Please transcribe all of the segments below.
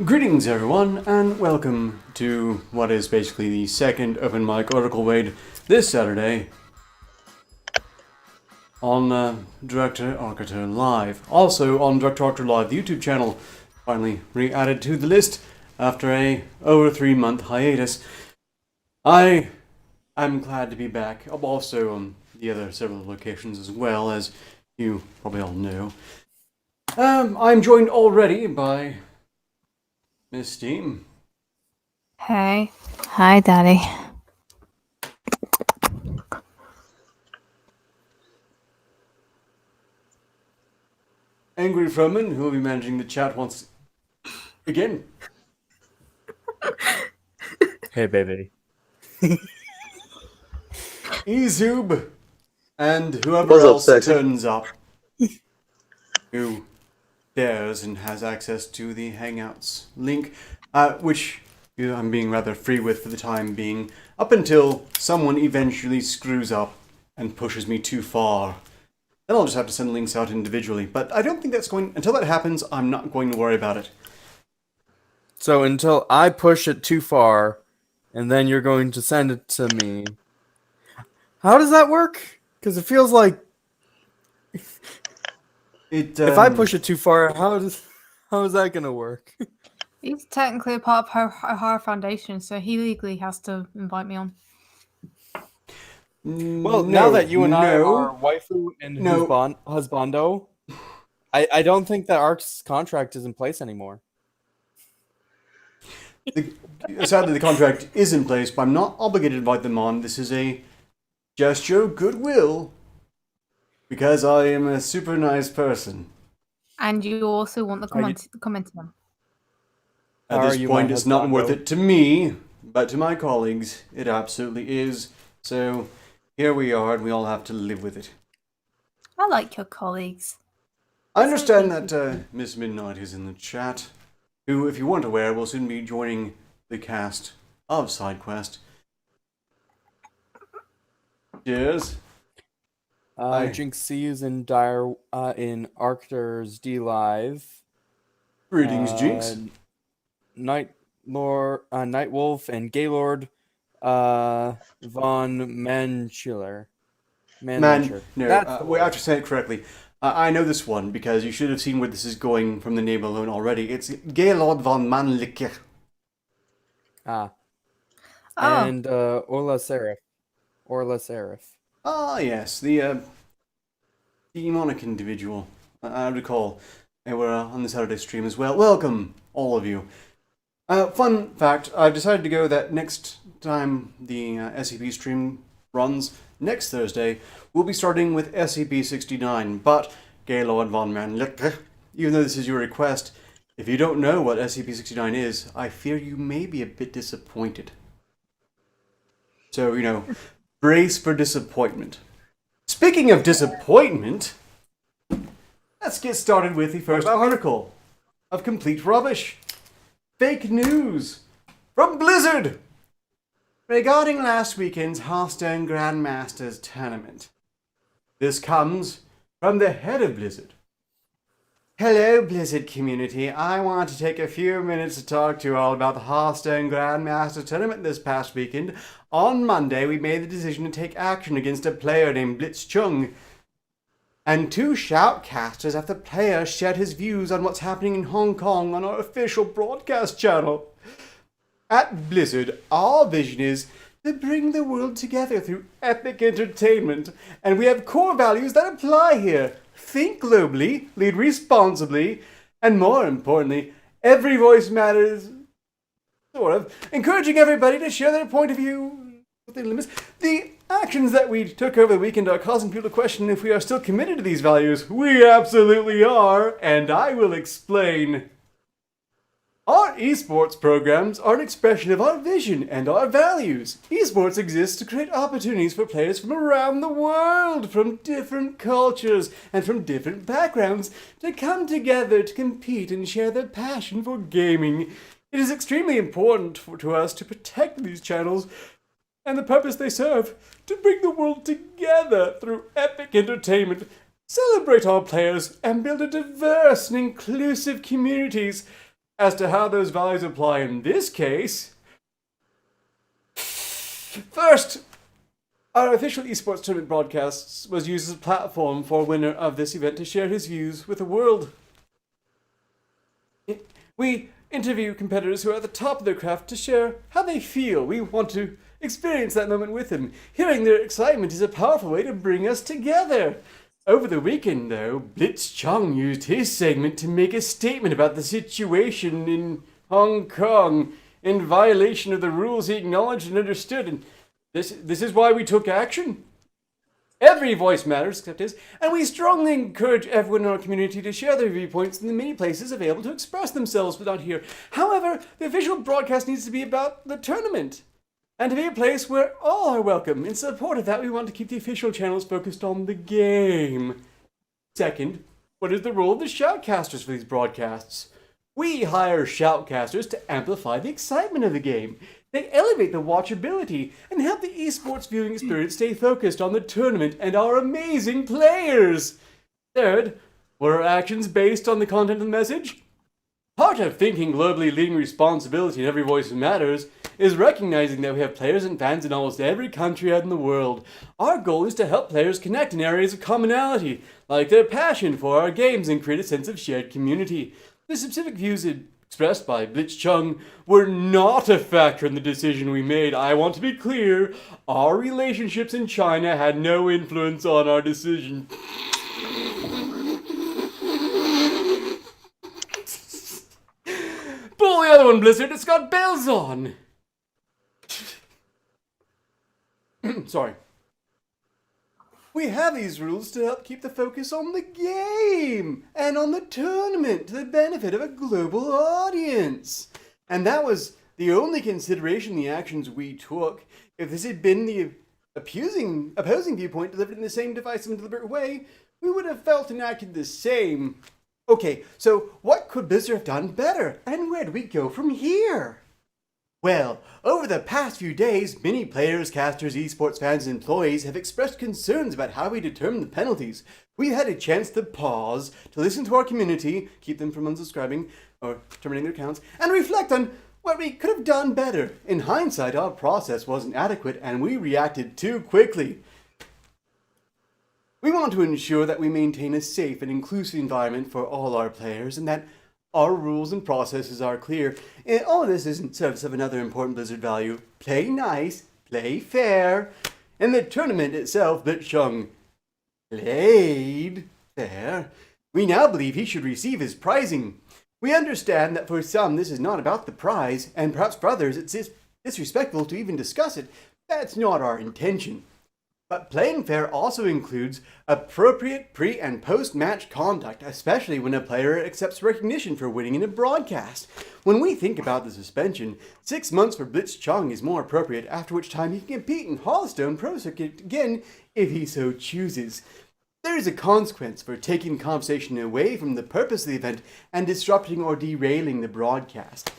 Greetings, everyone, and welcome to what is basically the second open mic article raid this Saturday on Director Arketer Live. Also on Director Arketer Live, the YouTube channel, finally re-added to the list after a over 3-month hiatus. I am glad to be back. I'm also on the other several locations as well, as you probably all know. I'm joined already by Miss Steam. Hey. Hi, Daddy. Angry Froman, who will be managing the chat once again. Hey, baby. Ezoob, and whoever What's up, else sexy? turns up who dares and has access to the Hangouts link, which I'm being rather free with for the time being, up until someone eventually screws up and pushes me too far. Then I'll just have to send links out individually, but I don't think that's going... Until that happens, I'm not going to worry about it. So until I push it too far, and then you're going to send it to me. How does that work? Because it feels like if I push it too far, how is that going to work? He's technically a part of her higher foundation, so he legally has to invite me on. Well, now that you and I are waifu and husbando, I don't think that Ark's contract is in place anymore. Sadly, the contract is in place, but I'm not obligated to invite them on. This is a gesture of goodwill, because I am a super nice person. And you also want the comment to them. At this point, it's not worth it to me, but to my colleagues, it absolutely is. So here we are, and we all have to live with it. I like your colleagues. I understand that Miss Midnight is in the chat, who, if you weren't aware, will soon be joining the cast of SideQuest. Cheers. Jinx sees in Arketer's D Live. Greetings, Jinx. Nightwolf and Gaylord von Manchiller. No, we have to say it correctly. I know this one because you should have seen where this is going from the name alone already. It's Gaylord von Manlicker. And Orla Seraph. Ah, yes, the demonic individual. I recall. They were on the Saturday stream as well. Welcome, all of you. Fun fact, I've decided to go that next time the SCP stream runs, next Thursday, we'll be starting with SCP-69, but Gaylord von Manlicker, even though this is your request, if you don't know what SCP-69 is, I fear you may be a bit disappointed. So, brace for disappointment. Speaking of disappointment, let's get started with the first article of complete rubbish. Fake news from Blizzard regarding last weekend's Hearthstone Grandmasters tournament. This comes from the head of Blizzard. Hello, Blizzard community. I want to take a few minutes to talk to you all about the Hearthstone Grandmasters tournament this past weekend. On Monday, we made the decision to take action against a player named Blitz Chung and 2 shoutcasters after the player shared his views on what's happening in Hong Kong on our official broadcast channel. At Blizzard, our vision is to bring the world together through epic entertainment, and we have core values that apply here. Think globally, lead responsibly, and more importantly, every voice matters, sort of, encouraging everybody to share their point of view within limits. The actions that we took over the weekend are causing people to question if we are still committed to these values. We absolutely are, and I will explain. Our esports programs are an expression of our vision and our values. Esports exists to create opportunities for players from around the world, from different cultures and from different backgrounds, to come together to compete and share their passion for gaming. It is extremely important to us to protect these channels and the purpose they serve, to bring the world together through epic entertainment, celebrate our players, and build a diverse and inclusive communities. As to how those values apply in this case, first, our official esports tournament broadcasts was used as a platform for a winner of this event to share his views with the world. We interview competitors who are at the top of their craft to share how they feel. We want to experience that moment with them. Hearing their excitement is a powerful way to bring us together. Over the weekend, though, Blitz Chung used his segment to make a statement about the situation in Hong Kong in violation of the rules he acknowledged and understood, and this is why we took action. Every voice matters except his, and we strongly encourage everyone in our community to share their viewpoints in the many places available to express themselves but not here. However, the official broadcast needs to be about the tournament, and to be a place where all are welcome. In support of that, we want to keep the official channels focused on the game. Second, what is the role of the shoutcasters for these broadcasts? We hire shoutcasters to amplify the excitement of the game. They elevate the watchability and help the esports viewing experience stay focused on the tournament and our amazing players. Third, were our actions based on the content of the message? Part of thinking globally, leading responsibility and every voice matters is recognizing that we have players and fans in almost every country out in the world. Our goal is to help players connect in areas of commonality, like their passion for our games, and create a sense of shared community. The specific views expressed by Blitz Chung were not a factor in the decision we made. I want to be clear, our relationships in China had no influence on our decision. Pull the other one, Blizzard, it's got bells on! Sorry. We have these rules to help keep the focus on the game and on the tournament to the benefit of a global audience. And that was the only consideration in the actions we took. If this had been the opposing viewpoint delivered in the same divisive and deliberate way, we would have felt and acted the same. Okay, so what could Blizzard have done better? And where do we go from here? Well, over the past few days, many players, casters, esports fans, and employees have expressed concerns about how we determine the penalties. We've had a chance to pause, to listen to our community, keep them from unsubscribing or terminating their accounts, and reflect on what we could have done better. In hindsight, our process wasn't adequate, and we reacted too quickly. We want to ensure that we maintain a safe and inclusive environment for all our players, and that our rules and processes are clear. And all of this is in service of another important Blizzard value. Play nice, play fair. In the tournament itself, Blitz Chung played fair. We now believe he should receive his prizing. We understand that for some this is not about the prize, and perhaps for others it's disrespectful to even discuss it. That's not our intention. But playing fair also includes appropriate pre- and post-match conduct, especially when a player accepts recognition for winning in a broadcast. When we think about the suspension, 6 months for Blitz Chung is more appropriate, after which time he can compete in Hearthstone Pro Circuit again if he so chooses. There is a consequence for taking the conversation away from the purpose of the event and disrupting or derailing the broadcast.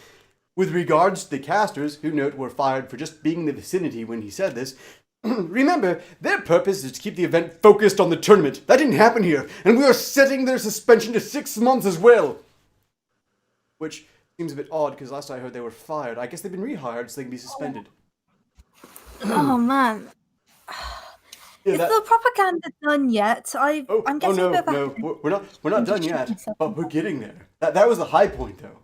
With regards to the casters, who note were fired for just being in the vicinity when he said this, remember, their purpose is to keep the event focused on the tournament. That didn't happen here, and we are setting their suspension to 6 months as well. Which seems a bit odd, because last I heard they were fired. I guess they've been rehired so they can be suspended. Oh man. Yeah, Is the propaganda done yet? I'm getting a bit no, we're not done yet, but we're getting there. That was the high point, though.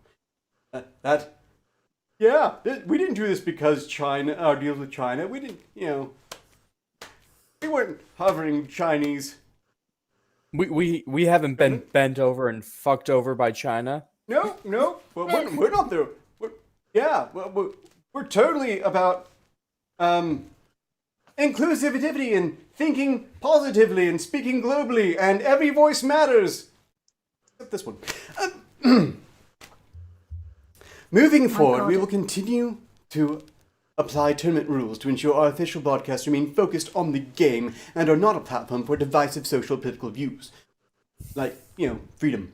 Yeah, we didn't do this because China, our deals with China. We didn't, we weren't hovering Chinese. We haven't been bent over and fucked over by China. No, we're not there. We're totally about inclusivity and thinking positively and speaking globally, and every voice matters. Except this one. Moving forward, we will continue to apply tournament rules to ensure our official broadcasts remain focused on the game and are not a platform for divisive social political views. Like, freedom.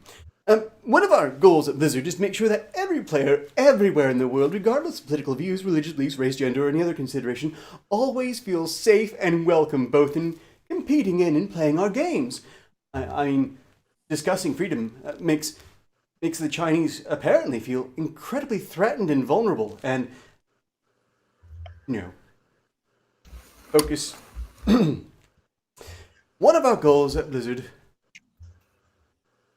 One of our goals at Blizzard is to make sure that every player everywhere in the world, regardless of political views, religious beliefs, race, gender, or any other consideration, always feels safe and welcome both in competing in and playing our games. I mean, discussing freedom makes makes the Chinese apparently feel incredibly threatened and vulnerable. And, focus. One of our goals at Blizzard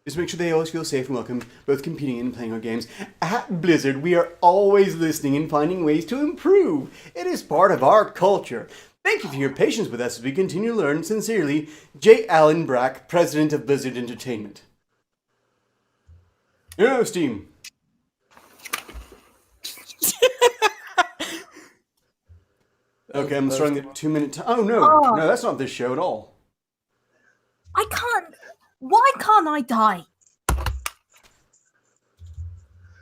is to make sure they always feel safe and welcome, both competing and playing our games. At Blizzard, we are always listening and finding ways to improve. It is part of our culture. Thank you for your patience with us as we continue to learn. Sincerely, J. Allen Brack, President of Blizzard Entertainment. Steam. Okay, I'm starting the 2-minute time. Oh, no, that's not this show at all. I can't. Why can't I die?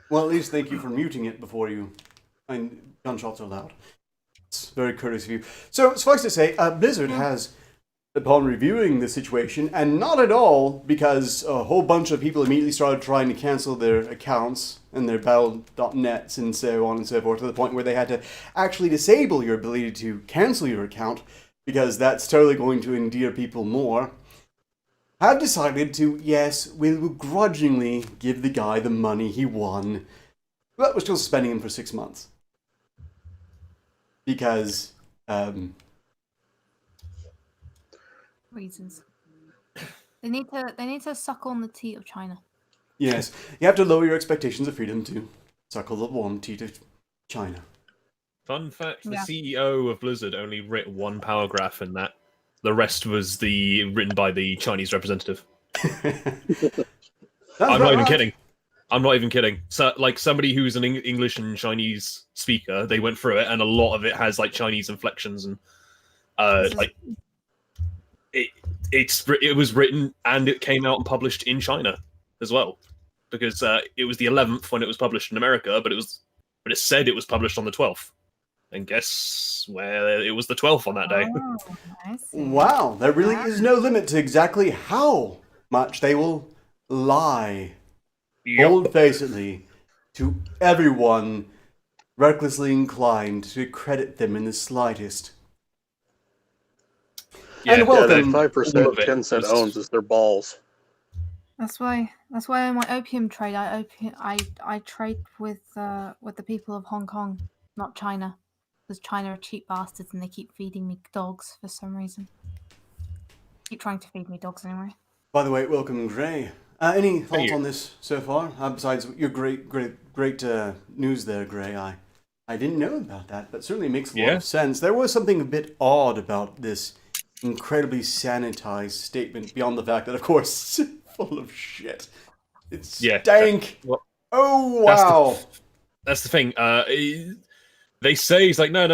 Well, at least thank you for muting it before you. Gunshots are loud. It's very courteous of you. So, suffice to say, Blizzard has, upon reviewing the situation, and not at all because a whole bunch of people immediately started trying to cancel their accounts and their battle.nets and so on and so forth, to the point where they had to actually disable your ability to cancel your account, because that's totally going to endear people more, have decided to, yes, we will grudgingly give the guy the money he won, but we're still suspending him for 6 months. Because, Reasons. They need to suckle on the teat of China. yes, you have to lower your expectations of freedom to suckle the warm teat of China. Fun fact, the CEO of Blizzard only wrote one paragraph in that. The rest was written by the Chinese representative. I'm not even kidding. I'm not even kidding. So, like, somebody who's an English and Chinese speaker, they went through it, and a lot of it has, like, Chinese inflections, and, it was written, and it came out and published in China as well. Because, it was the 11th when it was published in America, but it said it was published on the 12th. And guess where it was the 12th on that day. Oh, I see. Wow, there really is no limit to exactly how much they will lie bold-facedly to everyone recklessly inclined to credit them in the slightest. Yeah, and welcome. 5% of Tencent owns is their balls. That's why in my opium trade, I trade with the people of Hong Kong, not China, because China are cheap bastards and they keep feeding me dogs for some reason. Keep trying to feed me dogs anyway. By the way, welcome, Gray. Any thoughts on this so far? Besides your great news there, Gray. I didn't know about that, but certainly makes a lot of sense. There was something a bit odd about this incredibly sanitized statement, beyond the fact that, of course, it's full of shit. It's dank. Oh, wow. That's the thing. They say it's like, no,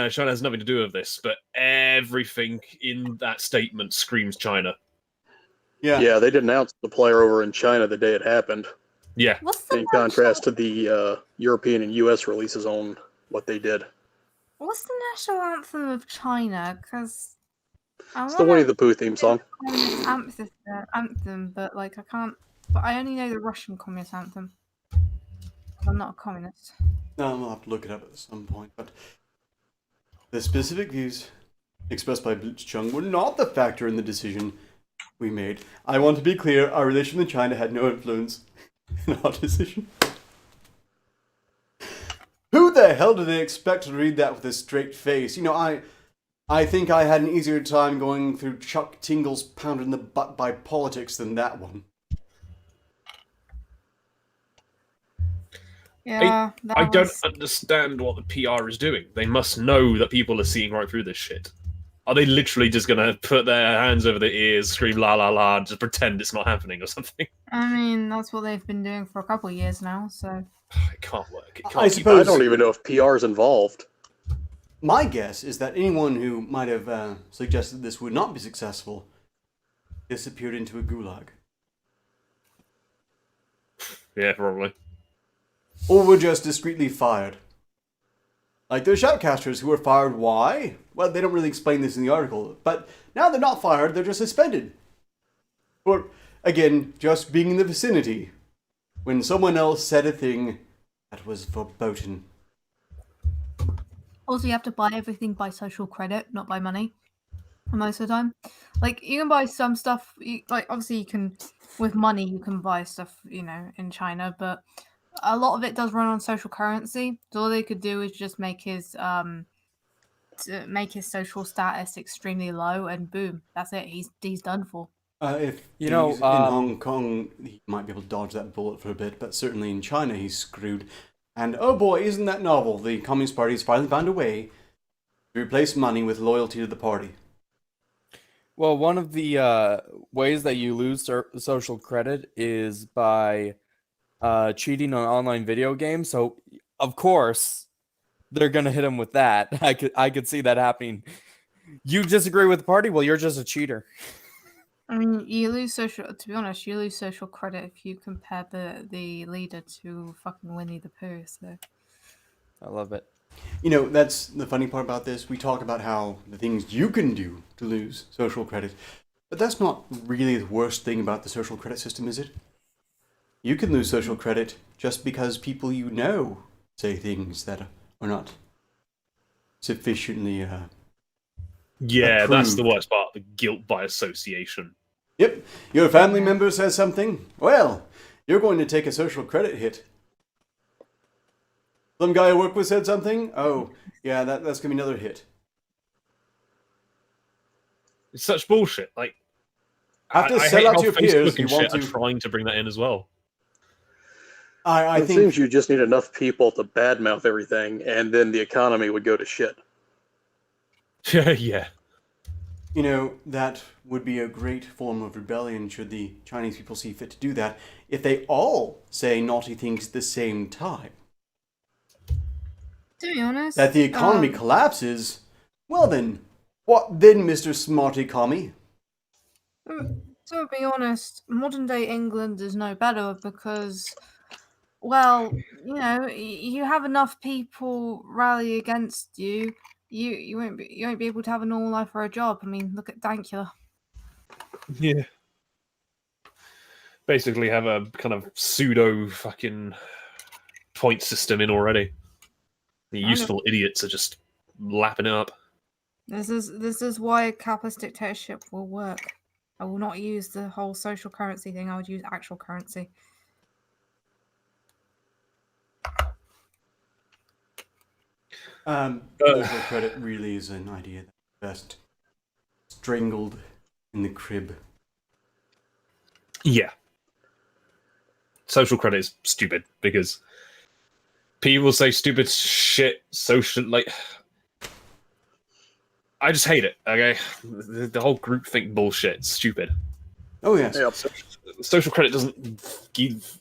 China has nothing to do with this, but everything in that statement screams China. Yeah, they did announce the player over in China the day it happened. Yeah. In contrast to the European and US releases on what they did. What's the national anthem of China? Because it's the Winnie the Pooh theme song. Anthem, but like I can't. But I only know the Russian communist anthem. I'm not a communist. No, I'll have to look it up at some point. But the specific views expressed by Blitzchung were not the factor in the decision we made. I want to be clear: our relation with China had no influence in our decision. Who the hell do they expect to read that with a straight face? I think I had an easier time going through Chuck Tingle's pounded in the butt by politics than that one. Yeah, I don't understand what the PR is doing. They must know that people are seeing right through this shit. Are they literally just gonna put their hands over their ears, scream la la la, and just pretend it's not happening or something? I mean, that's what they've been doing for a couple of years now, so... It can't work. I suppose... I don't even know if PR is involved. My guess is that anyone who might have suggested this would not be successful disappeared into a gulag. Yeah, probably. Or were just discreetly fired. Like those shoutcasters who were fired, why? Well, they don't really explain this in the article, but now they're not fired, they're just suspended. Or, again, just being in the vicinity when someone else said a thing that was verboten. Also, you have to buy everything by social credit, not by money. most of the time. Like, you can buy some stuff, like, obviously you can, with money, you can buy stuff, in China, but a lot of it does run on social currency. So all they could do is just make his social status extremely low, and boom, that's it. He's done for. If he's in Hong Kong, he might be able to dodge that bullet for a bit, but certainly in China, he's screwed. And oh boy, isn't that novel? The Communist Party has finally found a way to replace money with loyalty to the party. Well, one of the ways that you lose social credit is by cheating on online video games. So, of course, they're gonna hit him with that. I could see that happening. You disagree with the party? Well, you're just a cheater. I mean, you lose social. To be honest, you lose social credit if you compare the leader to fucking Winnie the Pooh. So, I love it. That's the funny part about this. We talk about how the things you can do to lose social credit, but that's not really the worst thing about the social credit system, is it? You can lose social credit just because people you know say things that are not sufficiently Yeah, that's approved. the worst part, the guilt by association. Yep, your family member says something. Well, you're going to take a social credit hit. Some guy I work with said something. Oh, yeah, that's going to be another hit. It's such bullshit. Like, Have to I sell hate out how to your Facebook peers. You and want shit to. are trying to bring that in as well. I It think seems you just need enough people to badmouth everything, and then the economy would go to shit. Yeah. That would be a great form of rebellion should the Chinese people see fit to do that. If they all say naughty things at the same time, to be honest, that the economy collapses, well then, what then, Mr. Smarty Commie? to be honest, modern day England is no better because, well, you have enough people rally against you. You won't be able to have a normal life or a job. I mean, look at Dankula. Yeah. Basically have a kind of pseudo fucking point system in already. The useful idiots are just lapping it up. This is why a capitalist dictatorship will work. I will not use the whole social currency thing. I would use actual currency. Social credit really is an idea that's best strangled in the crib. Yeah. Social credit is stupid because people say stupid shit. I just hate it. Okay, the whole groupthink bullshit. It's stupid. Oh yes. Yep. Social credit doesn't give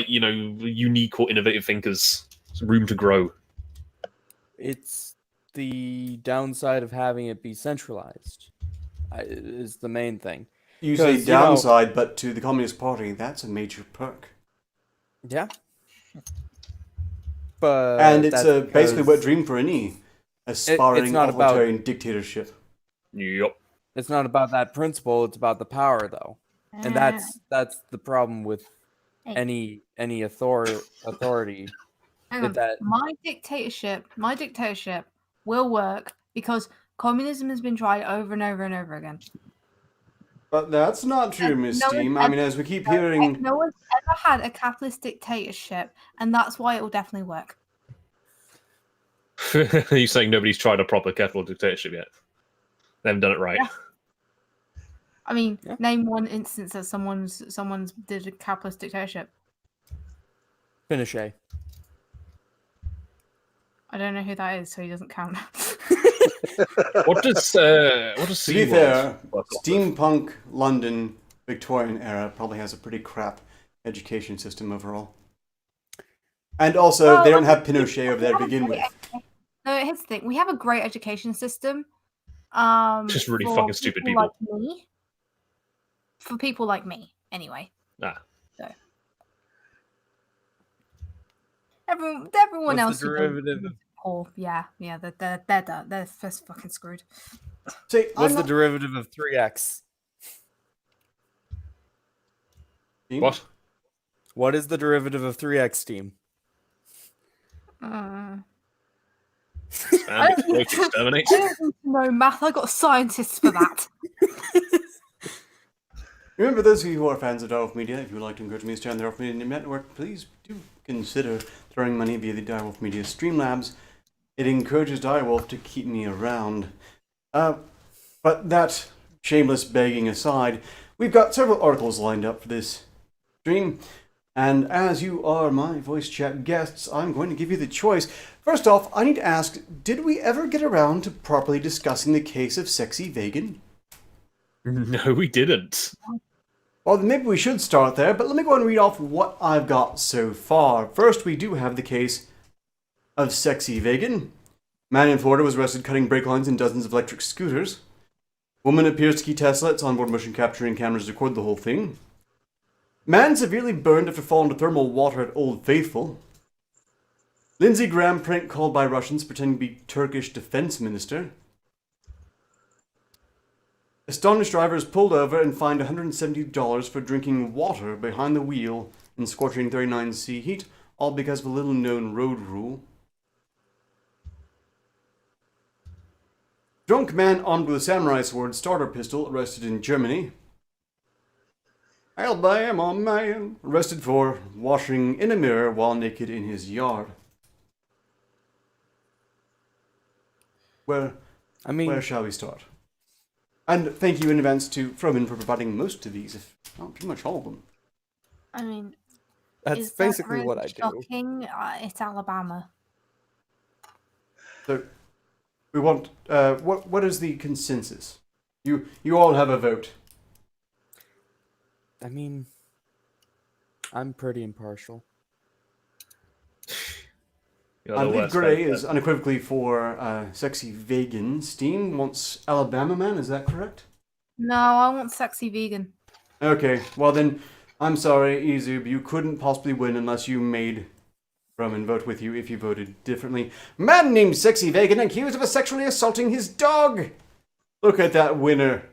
unique or innovative thinkers room to grow. It's the downside of having it be centralized. Is the main thing. You say 'Cause, downside, but to the Communist Party, that's a major perk. Yeah. But And it's that's basically because what dream for any aspiring not about- authoritarian dictatorship. Yep. it's not about that principle. It's about the power, though, and that's the problem with any authority. Hang on. With that, My dictatorship will work because communism has been tried over and over and over again. But that's not true, Miss No Steam. one's I mean, as we keep hearing... No one's ever had a capitalist dictatorship, and that's why it will definitely work. Are you saying nobody's tried a proper capital dictatorship yet? They haven't done it right. Yeah. I mean, Yeah. name one instance that someone's did a capitalist dictatorship. Pinochet. I don't know who that is, so he doesn't count. What does To be SeaWorld fair, work off of? steampunk London Victorian era probably has a pretty crap education system overall. And also, Well, they don't have Pinochet over there to begin with. No, here's the thing: we have a great education system. Just really for fucking stupid people people. like me. For people like me, anyway. Ah. So everyone What's else the who derivative? poor, yeah, they're just fucking screwed. See, What's the derivative of 3x? What? What is the derivative of 3x, Team? Expand, exploit, exterminate. I don't need to know math. I got scientists for that. Remember, those of you who are fans of Direwolf Media, if you would like to encourage me to join the Direwolf Media Network, please do consider throwing money via the Direwolf Media Streamlabs. It encourages Direwolf to keep me around. But that shameless begging aside, we've got several articles lined up for this stream. And as you are my voice chat guests, I'm going to give you the choice. First off, I need to ask, did we ever get around to properly discussing the case of Sexy Vegan? No, we didn't. Well, then maybe we should start there, but let me go and read off what I've got so far. First, we do have the case of Sexy Vegan. Man in Florida was arrested cutting brake lines in dozens of electric scooters. Woman appears to key Tesla. It's onboard motion capturing cameras record the whole thing. Man severely burned after falling to thermal water at Old Faithful. Lindsey Graham prank called by Russians pretending to be Turkish defense minister. Astonished drivers pulled over and fined $170 for drinking water behind the wheel in scorching 39°C heat, all because of a little-known road rule. Drunk man armed with a samurai sword starter pistol arrested in Germany. Alabama man arrested for washing in a mirror while naked in his yard. Where shall we start? And thank you in advance to Froman for providing most of these, if not pretty much all of them. I mean, That's is that basically really what I do. shocking? It's Alabama. So, we want, what is the consensus? You all have a vote. I mean, I'm pretty impartial. I believe Gray is unequivocally for Sexy Vegan. Steam wants Alabama Man, is that correct? No, I want Sexy Vegan. Okay, well then, I'm sorry, Izub, you couldn't possibly win unless you made Roman vote with you if you voted differently. Man named Sexy Vegan accused of sexually assaulting his dog! Look at that winner.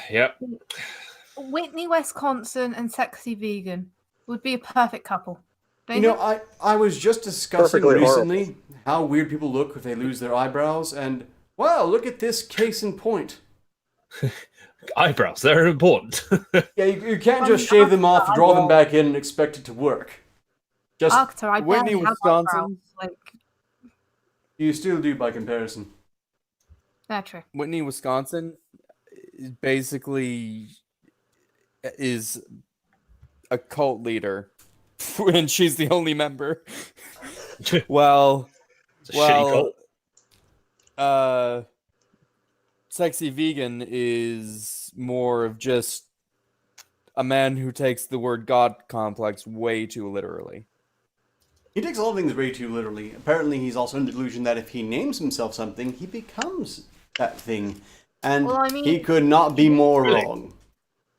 Yep. Whitney, Wisconsin, and Sexy Vegan would be a perfect couple. You know, I was just discussing Perfectly recently how weird people look if they lose their eyebrows, and wow, look at this case in point. Eyebrows, they're important. Yeah, you can't just shave them off, draw them back in, and expect it to work. Just Arketer, I Whitney, barely have Wisconsin. eyebrows. Like, you still do by comparison. that's true. Whitney, Wisconsin, basically is a cult leader, and she's the only member. Well, It's a shitty cult. Sexy Vegan is more of just a man who takes the word God complex way too literally. He takes a lot of things way too literally. Apparently, he's also in the delusion that if he names himself something, he becomes that thing. And Well, I mean- he could not be more Really? wrong.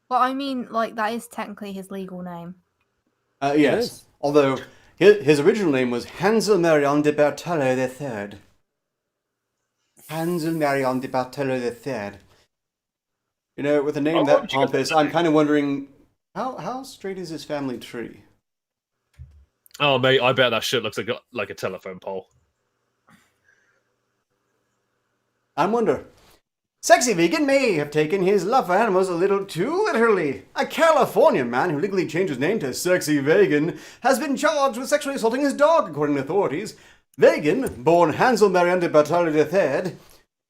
Well, I mean, like, that is technically his legal name. Yes. is. Although, his original name was Hansel Marion de Berthelot III. Hansel Marion de Berthelot III. You know, with a name Oh, that what'd you get pompous, that I'm name? kind of wondering, how straight is his family tree? Oh, mate, I bet that shit looks like a telephone pole. I wonder. Sexy Vegan may have taken his love for animals a little too literally. A California man who legally changed his name to Sexy Vegan has been charged with sexually assaulting his dog, according to authorities. Vegan, born Hansel Marion de Berthelot III,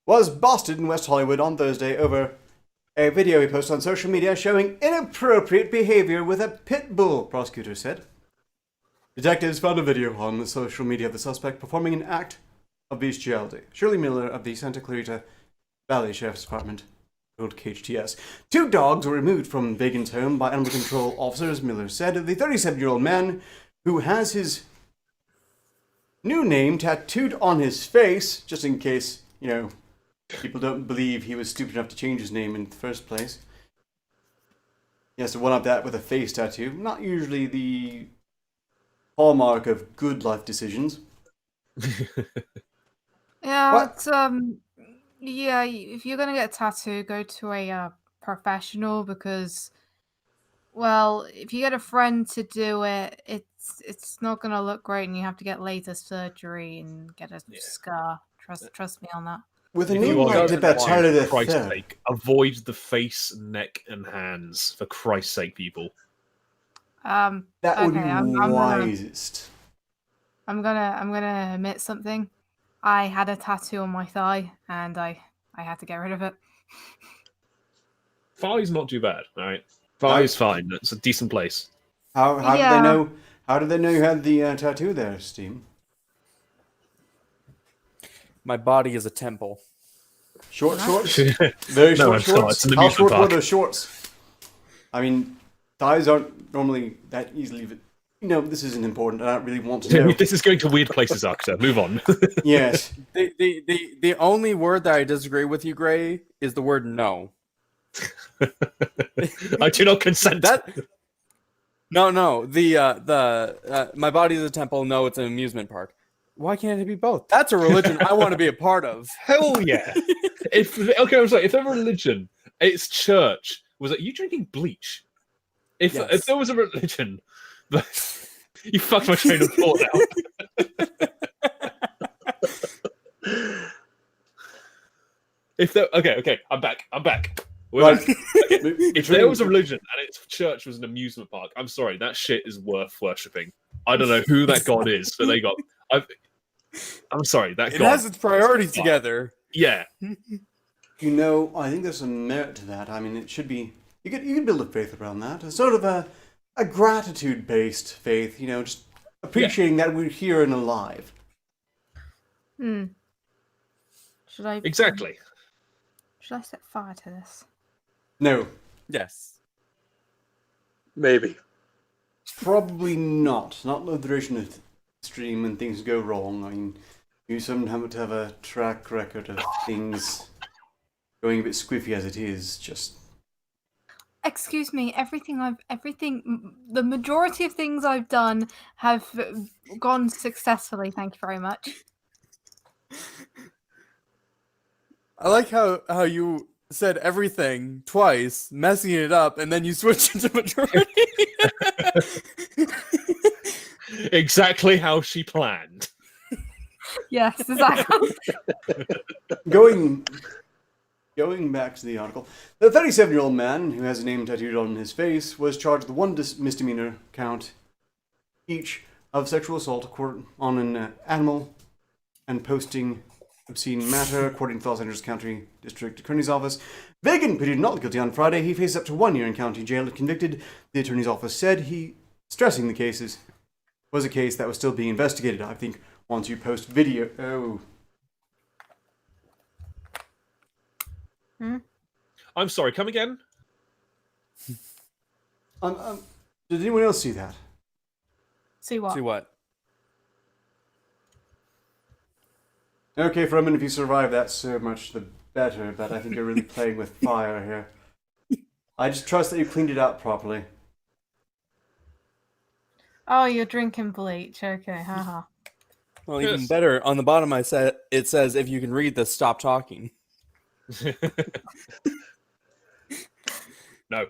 was busted in West Hollywood on Thursday over a video he posted on social media showing inappropriate behavior with a pit bull, prosecutors said. Detectives found a video on the social media of the suspect performing an act of bestiality. Shirley Miller of the Santa Clarita Valley Sheriff's Department told KHTS. 2 dogs were removed from Vegan's home by animal control officers, Miller said. The 37-year-old man, who has his new name tattooed on his face, just in case, you know, people don't believe he was stupid enough to change his name in the first place. He has to one-up that with a face tattoo. Not usually the hallmark of good life decisions. Yeah, What? it's, yeah, if you're gonna get a tattoo, go to a professional, because Well, if you get a friend to do it, it's not gonna look great, and you have to get laser surgery and get a scar. Trust me on that. With a If name you are like going the to try, Batara for Christ's III, sake, avoid the face, neck, and hands. For Christ's sake, people. that Okay, would be I'm wisest. gonna admit something. I had a tattoo on my thigh, and I had to get rid of it. Thigh's not too bad, alright? Thigh is fine. It's a decent place. How did Yeah. they know? How did they know you had the tattoo there, Steam? My body is a temple. Short shorts, No, very short it's not. shorts. It's an How amusement short were park. those shorts? I mean, thighs aren't normally that easily. This isn't important. I don't really want to know. This is going to weird places, Arketer. Move on. Yes. The only word that I disagree with you, Gray, is the word no. I do not consent. That no. The my body is a temple. No, it's an amusement park. Why can't it be both? That's a religion I want to be a part of. Hell yeah. I'm sorry. If they're religion, it's church. Was it you drinking bleach? If Yes. there was a religion, you fucked my train of thought now. Okay, I'm back. We're Right. back. Okay. If there was a religion and its church was an amusement park, I'm sorry, that shit is worth worshipping. I don't know who that god is, but I'm sorry, that It god. has its priorities together. Yeah. I think there's some merit to that. I mean, it should be. You could build a faith around that. A sort of a gratitude-based faith. Just appreciating that we're here and alive. Should I Exactly. Should I set fire to this? No, Yes. Maybe. probably not. Not the duration of the stream when things go wrong. I mean, you sometimes have a track record of things going a bit squiffy as it is. Just Excuse me. The majority of things I've done have gone successfully. Thank you very much. I like how you said everything twice, messing it up, and then you switched into majority. Exactly how she planned. Yes, exactly. going back to the article, the 37-year-old man who has a name tattooed on his face was charged with one misdemeanor count each of sexual assault on an animal and posting obscene matter, according to the Los Angeles County District Attorney's Office. Vagan pleaded not guilty on Friday. He faces up to 1 year in county jail if convicted. The attorney's office said stressing the cases was a case that was still being investigated. I think once you post video, I'm sorry, come again? did anyone else see that? See what? See what? Okay, Froman, if you survive that, so much the better, but I think you're really playing with fire here. I just trust that you cleaned it out properly. Oh, you're drinking bleach. Okay, haha. Well, even Yes. better. On the bottom, it says if you can read this, stop talking. No.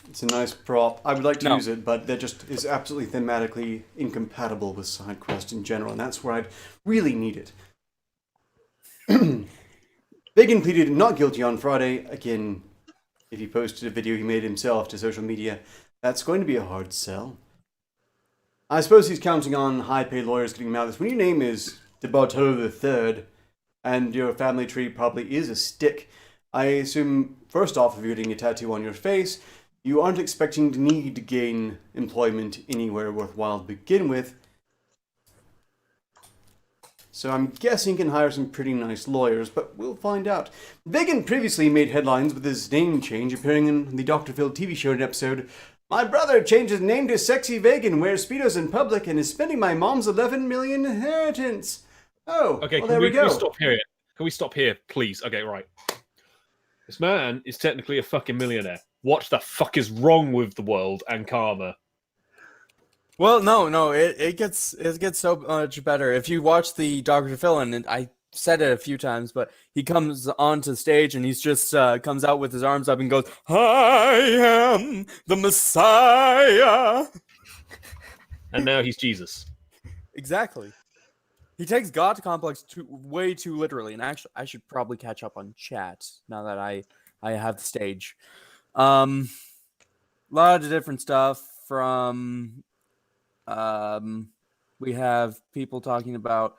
It's a nice prop. I would like to No. use it, but that just is absolutely thematically incompatible with SideQuest in general, and that's where I'd really need it. Vagan pleaded not guilty on Friday. Again, if he posted a video he made himself to social media, that's going to be a hard sell. I suppose he's counting on high-paid lawyers getting him out of this. When your name is the Bartolo III, and your family tree probably is a stick, I assume, first off, if you're getting a tattoo on your face, you aren't expecting to need to gain employment anywhere worthwhile to begin with. So I'm guessing you can hire some pretty nice lawyers, but we'll find out. Vagan previously made headlines with his name change, appearing in the Dr. Phil TV show in an episode, "My brother changed his name to Sexy Vagan, wears Speedos in public, and is spending my mom's 11 million inheritance." Oh, Okay, well, can there we can go. we stop here? Can we stop here, please? Okay, right. This man is technically a fucking millionaire. What the fuck is wrong with the world and karma? Well, no, it gets so much better. If you watch the Dr. Phil, and I said it a few times, but he comes onto stage and he's just comes out with his arms up and goes, "I am the Messiah." And now he's Jesus. Exactly. He takes God complex way too literally, and actually, I should probably catch up on chat now that I have the stage. A lot of different stuff from. We have people talking about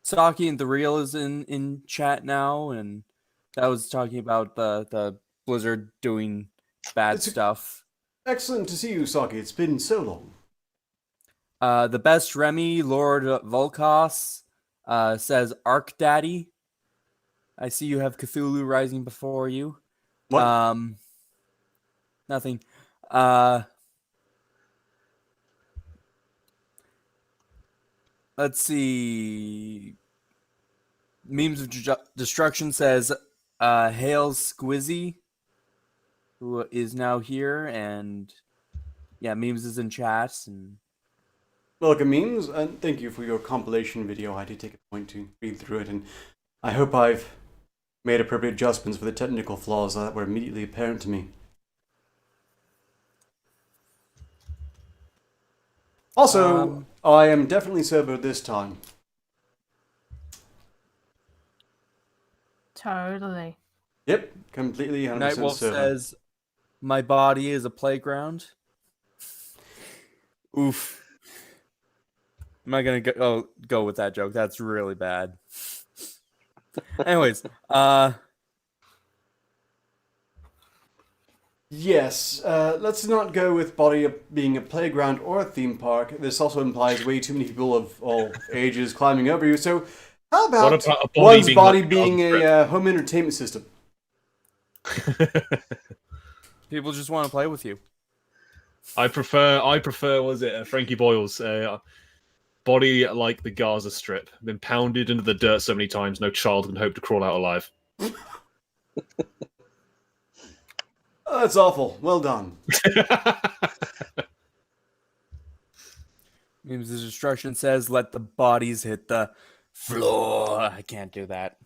Saki and the Real is in chat now, and that was talking about the Blizzard doing bad stuff. Excellent to see you, Saki. It's been so long. The best Remy, Lord Volkos, says Arc Daddy. I see you have Cthulhu rising before you. What? Nothing. Let's see. Memes of Destruction says Hail Squizzy, who is now here, and yeah, Memes is in chat, and Welcome, Memes, and thank you for your compilation video. I did take a point to read through it, and I hope I've made appropriate adjustments for the technical flaws that were immediately apparent to me. Also, I am definitely sober this time. Totally. Yep, completely 100% Nightwolf sober. says, "My body is a playground." Oof. I'm not gonna go with that joke. That's really bad. Anyways, Yes, let's not go with body being a playground or a theme park. This also implies way too many people of all ages climbing over you. So, how about, What about a body one's being body like a being garden a home entertainment system? people just want to play with you. I prefer. Was it Frankie Boyle's body like the Gaza Strip, been pounded into the dirt so many times, no child can hope to crawl out alive. Oh, that's awful. Well done. Memes of Destruction says, "Let the bodies hit the floor." I can't do that.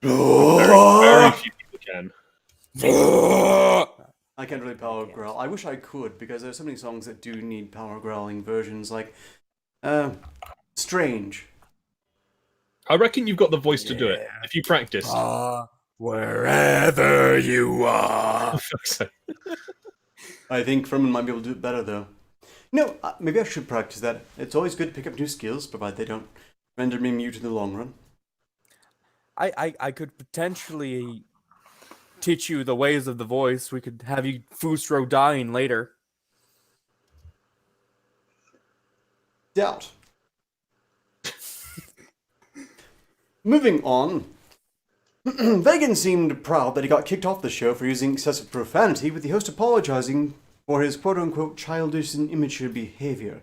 Very few people can. I can't really power growl. I wish I could, because there's so many songs that do need power growling versions, like Strange. I reckon you've got the voice to do it if you practice. Wherever you are. I think Furman might be able to do it better, though. No, maybe I should practice that. It's always good to pick up new skills, provided they don't render me mute in the long run. I could potentially teach you the ways of the voice. We could have you Fusro dying later. Doubt. Moving on. Vegan seemed proud that he got kicked off the show for using excessive profanity, with the host apologizing for his quote-unquote childish and immature behavior.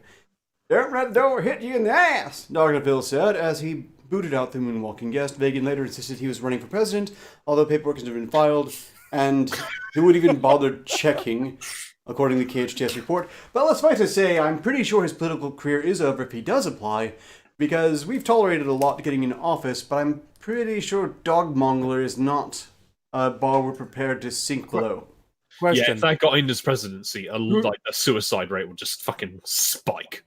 "Don't let the door hit you in the ass," Dr. Phil said as he booted out the moonwalking guest. Vegan later insisted he was running for president, although paperwork has never been filed, and he wouldn't even bother checking, according to the KHTS report. But let's fight to say, I'm pretty sure his political career is over if he does apply, because we've tolerated a lot getting in office, but I'm pretty sure Dogmongler is not a bar we're prepared to sink below. Question. Yeah, if that got in his presidency, the suicide rate would just fucking spike.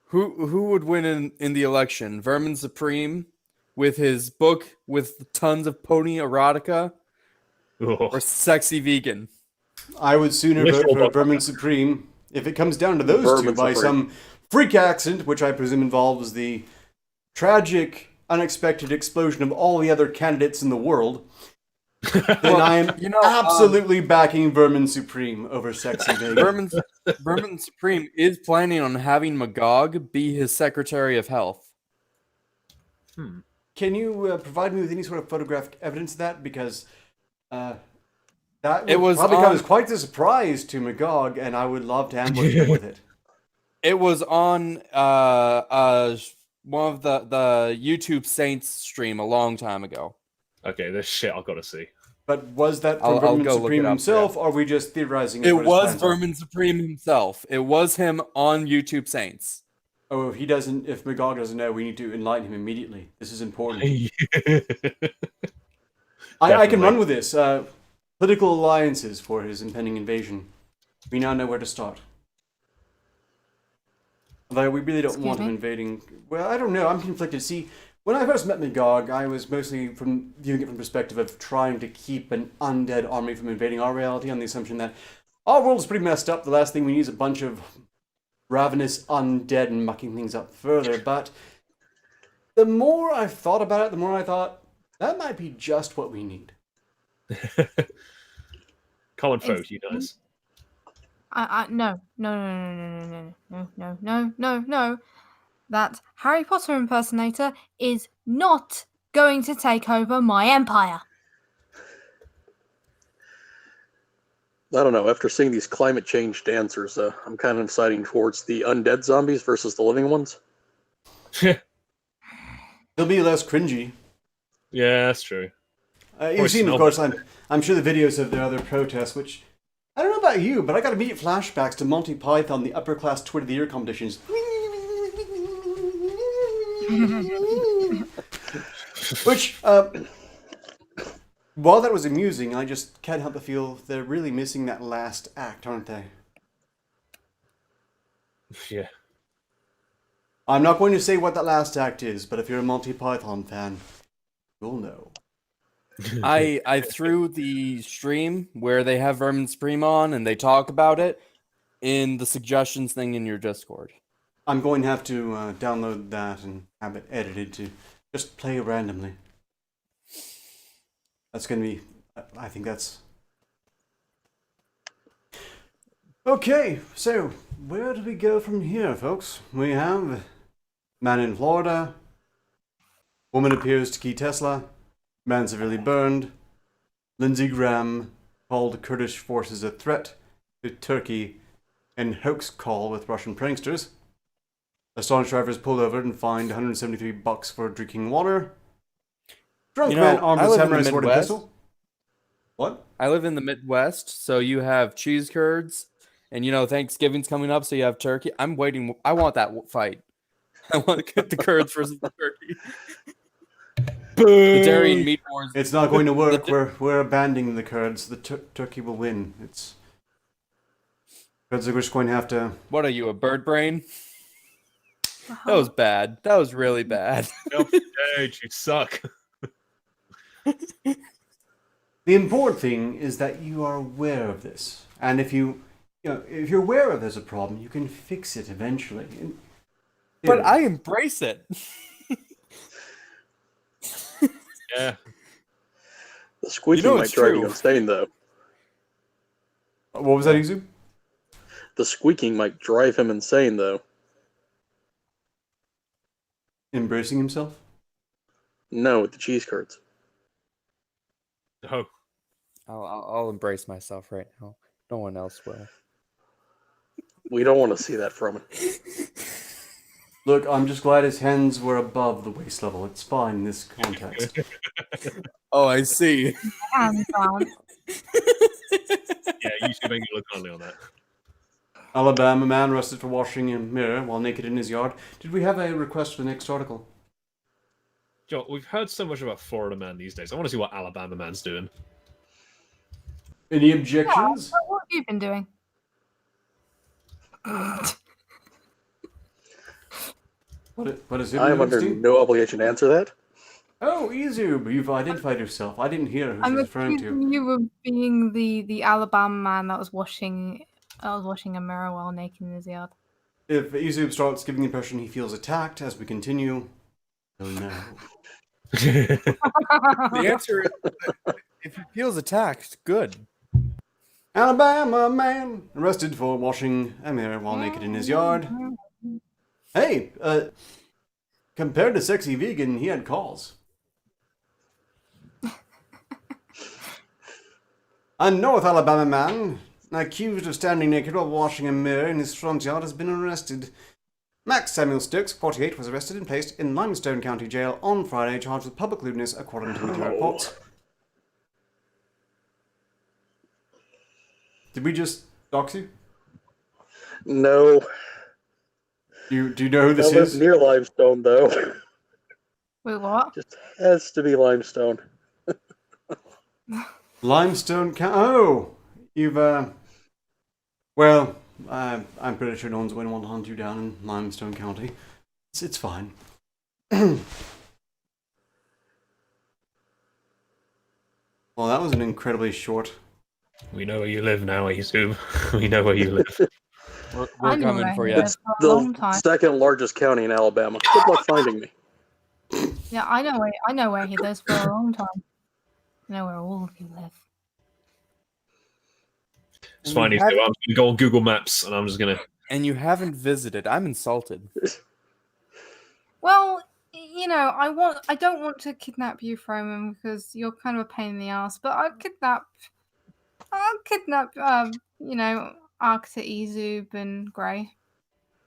Who would win in the election? Vermin Supreme with his book with tons of pony erotica, or Sexy Vegan? I would sooner vote Literal for book. Vermin Supreme if it comes down to those two Vermin by Supreme. some freak accident, which I presume involves the tragic, unexpected explosion of all the other candidates in the world. Then I am absolutely backing Vermin Supreme over Sexy Vegan. Vermin Supreme is planning on having Magog be his Secretary of Health. Can you provide me with any sort of photographic evidence of that? Because that It would was probably come on- as quite a surprise to Magog, and I would love to ambush him with it. It was on one of the YouTube Saints stream a long time ago. Okay, this shit I've got to see. But was that from I'll Vermin go look Supreme it up, himself, yeah. or are we just theorizing? It what his was plans are? Vermin Supreme himself. It was him on YouTube Saints. Oh, if he doesn't, if Magog doesn't know, we need to enlighten him immediately. This is important. I can run with this. Political alliances for his impending invasion. We now know where to start. Although we really don't want him invading. Well, I don't know. I'm conflicted. See, when I first met Magog, I was mostly viewing it from the perspective of trying to keep an undead army from invading our reality on the assumption that our world is pretty messed up. The last thing we need is a bunch of ravenous undead and mucking things up further. But the more I've thought about it, the more I thought that might be just what we need. Common folk, you guys. No. That Harry Potter impersonator is not going to take over my empire. I don't know. After seeing these climate change dancers, I'm kind of siding towards the undead zombies versus the living ones. They'll be less cringy. Yeah, that's true. You've seen, of course, I'm sure the videos of their other protests, which, I don't know about you, but I got immediate flashbacks to Monty Python, the upper class Twit of the Year competitions. Which, while that was amusing, I just can't help but feel they're really missing that last act, aren't they? Yeah. I'm not going to say what that last act is, but if you're a Monty Python fan, you'll know. I threw the stream where they have Vermin Supreme on and they talk about it in the suggestions thing in your Discord. I'm going to have to download that and have it edited to just play randomly. That's going to be, I think that's... Okay, so where do we go from here, folks? We have man in Florida, woman appears to key Tesla, man severely burned, Lindsey Graham called Kurdish forces a threat to Turkey in hoax call with Russian pranksters. Astonished drivers pulled over and fined $173 for drinking water. Drunk man armed with samurai sword and pistol. What? I live in the Midwest, so you have cheese curds, and Thanksgiving's coming up, so you have turkey. I'm waiting. I want that fight. I want to get the curds versus the turkey. The dairy and meat wars. It's not going to work. We're abandoning the Kurds. The Turkey will win. Kurds are just going to have to... What are you, a bird brain? That was bad. That was really bad. No, dude, you suck. The important thing is that you are aware of this. And if you're aware of there's a problem, you can fix it eventually. But I embrace it. Yeah. The squeaking might drive you insane, though. What was that, Izu? The squeaking might drive him insane, though. Embracing himself? No, with the cheese curds. Oh. I'll embrace myself right now. No one else will. We don't want to see that from him. Look, I'm just glad his hands were above the waist level. It's fine in this context. Oh, I see. Hands down. Yeah, you should make it look only on that. Alabama man arrested for washing a mirror while naked in his yard. Did we have a request for the next article? Joe, we've heard so much about Florida man these days. I want to see what Alabama man's doing. Any objections? Yeah, what have you been doing? What is it? I am under no obligation to answer that. Oh, Izu, you've identified yourself. I didn't hear who I'm she's referring accusing to. you of being the Alabama man that was washing a mirror while naked in his yard. If Izu starts giving the impression he feels attacked as we continue, he'll know. The answer is, if he feels attacked, good. Alabama man arrested for washing a mirror while naked in his yard. Hey, compared to Sexy Vegan, he had calls. A North Alabama man accused of standing naked while washing a mirror in his front yard has been arrested. Max Samuel Stokes, 48, was arrested and placed in Limestone County Jail on Friday, charged with public lewdness, according to media reports. Did we just dox you? No. Do you know who I this live is? near limestone, though. Wait, what? Just has to be limestone. Limestone Oh, you've Well, I'm pretty sure no one's going to want to hunt you down in Limestone County. It's fine. Well, that was an incredibly short. We know where you live now, I assume. We know where you live. We're I know coming where for he you. lives for a long The time. second largest county in Alabama. Good luck finding me. Yeah, I know where he lives for a long time. I know where all of you live. It's fine, I'm going to go on Google Maps and I'm just going to. And you haven't visited. I'm insulted. Well, you know, I don't want to kidnap you, Froman, because you're kind of a pain in the ass. But I'll kidnap, you know, Arketer, Ezub, and Grey.